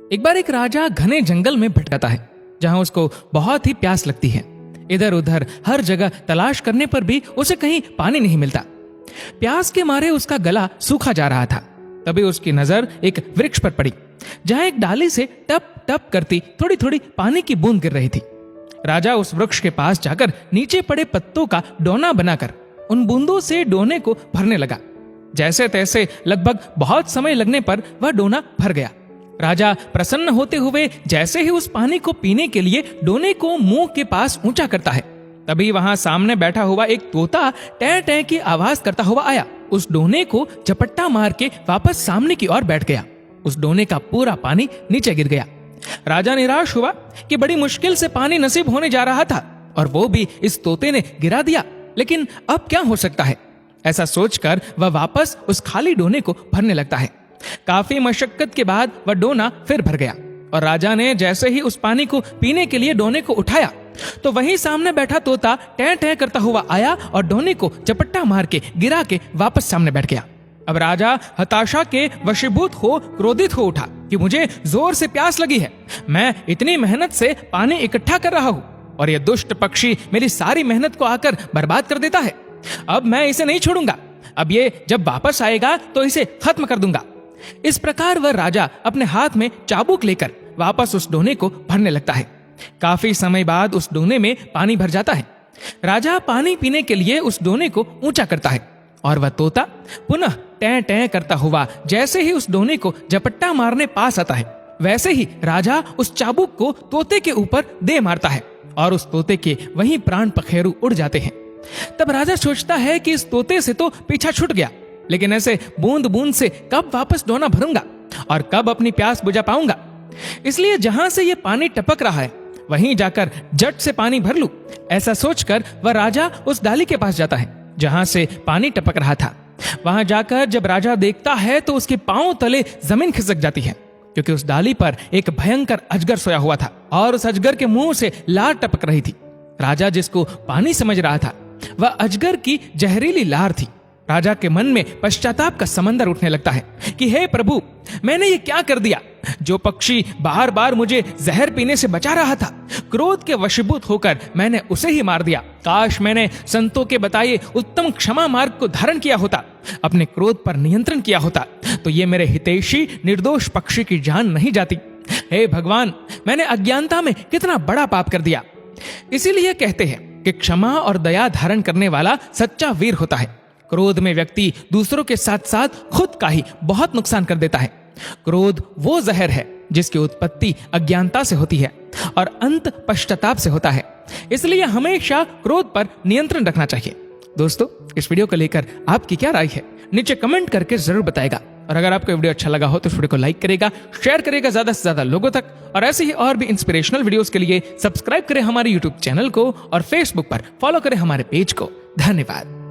एक बार एक राजा घने जंगल में भटकता है, जहां उसको बहुत ही प्यास लगती है। इधर उधर हर जगह तलाश करने पर भी उसे कहीं पानी नहीं मिलता। प्यास के मारे उसका गला सूखा जा रहा था। तभी उसकी नजर एक वृक्ष पर पड़ी, जहां एक डाली से टप टप करती थोड़ी थोड़ी पानी की बूंद गिर रही थी। राजा उस वृक्ष के पास जाकर नीचे पड़े पत्तों का डोना बनाकर उन बूंदों से डोने को भरने लगा। जैसे तैसे लगभग बहुत समय लगने पर वह डोना भर गया। राजा प्रसन्न होते हुए जैसे ही उस पानी को पीने के लिए डोने को मुंह के पास ऊंचा करता है, तभी वहां सामने बैठा हुआ एक तोता टै टै की आवाज करता हुआ आया। उस डोने को झपट्टा मार के वापस सामने की ओर बैठ गया। उस डोने का पूरा पानी नीचे गिर गया। राजा निराश हुआ कि बड़ी मुश्किल से पानी नसीब होने जा रहा था और वो भी इस तोते ने गिरा दिया। लेकिन अब क्या हो सकता है, ऐसा सोचकर वह वापस उस खाली डोने को भरने लगता है। काफी मशक्कत के बाद वह डोना फिर भर गया और राजा ने जैसे ही उस पानी को पीने के लिए डोने को उठाया, तो वहीं सामने बैठा तोता टै टै करता हुआ आया और डोने को झपट्टा मार के गिरा के वापस सामने बैठ गया। अब राजा हताशा के वशीभूत हो क्रोधित हो उठा कि मुझे जोर से प्यास लगी है, मैं इतनी मेहनत से पानी इकट्ठा कर रहा हूँ और यह दुष्ट पक्षी मेरी सारी मेहनत को आकर बर्बाद कर देता है। अब मैं इसे नहीं छोड़ूंगा, अब ये जब वापस आएगा तो इसे खत्म कर दूंगा। इस प्रकार वह राजा अपने हाथ में चाबुक लेकर वापस उस डोने को भरने लगता है। काफी समय बाद उस डोने में पानी भर जाता है। राजा पानी पीने के लिए उस डोने को ऊंचा करता है और वह तोता पुनः टै टै करता हुआ जैसे ही उस डोने को झपट्टा मारने पास आता है, वैसे ही राजा उस चाबुक को तोते के ऊपर दे मारता है और उस तोते के वहीं प्राण पखेरु उड़ जाते हैं। तब राजा सोचता है कि इस तोते से तो पीछा छूट गया, लेकिन ऐसे बूंद बूंद से कब वापस डोना भरूंगा और कब अपनी प्यास बुझा पाऊंगा। इसलिए जहां से ये पानी टपक रहा है वहीं जाकर झट से पानी भर लूं। ऐसा सोचकर वह राजा उस डाली के पास जाता है जहां से पानी टपक रहा था। वहां जाकर जब राजा देखता है तो उसके पांव तले जमीन खिसक जाती है, क्योंकि उस डाली पर एक भयंकर अजगर सोया हुआ था और उस अजगर के मुंह से लार टपक रही थी। राजा जिसको पानी समझ रहा था, वह अजगर की जहरीली लार थी। राजा के मन में पश्चाताप का समंदर उठने लगता है कि हे प्रभु, मैंने ये क्या कर दिया। जो पक्षी बार बार मुझे जहर पीने से बचा रहा था, क्रोध के वशीभूत होकर मैंने उसे ही मार दिया। काश मैंने संतों के बताए उत्तम क्षमा मार्ग को धारण किया होता, अपने क्रोध पर नियंत्रण किया होता, तो ये मेरे हितैषी निर्दोष पक्षी की जान नहीं जाती। हे भगवान, मैंने अज्ञानता में कितना बड़ा पाप कर दिया। इसीलिए कहते हैं कि क्षमा और दया धारण करने वाला सच्चा वीर होता है। क्रोध में व्यक्ति दूसरों के साथ साथ खुद का ही बहुत नुकसान कर देता है। क्रोध वो जहर है जिसकी उत्पत्ति अज्ञानता से होती है और अंत पश्चाताप से होता है। इसलिए हमेशा क्रोध पर नियंत्रण रखना चाहिए। दोस्तों, इस वीडियो को लेकर आपकी क्या राय है, नीचे कमेंट करके जरूर बताएगा। और अगर आपको वीडियो अच्छा लगा हो तो इस वीडियो को लाइक करेगा, शेयर करेगा ज्यादा से ज्यादा लोगों तक। और ऐसे ही और भी इंस्पिरेशनल वीडियोस के लिए सब्सक्राइब करें हमारे यूट्यूब चैनल को और फेसबुक पर फॉलो करें हमारे पेज को। धन्यवाद।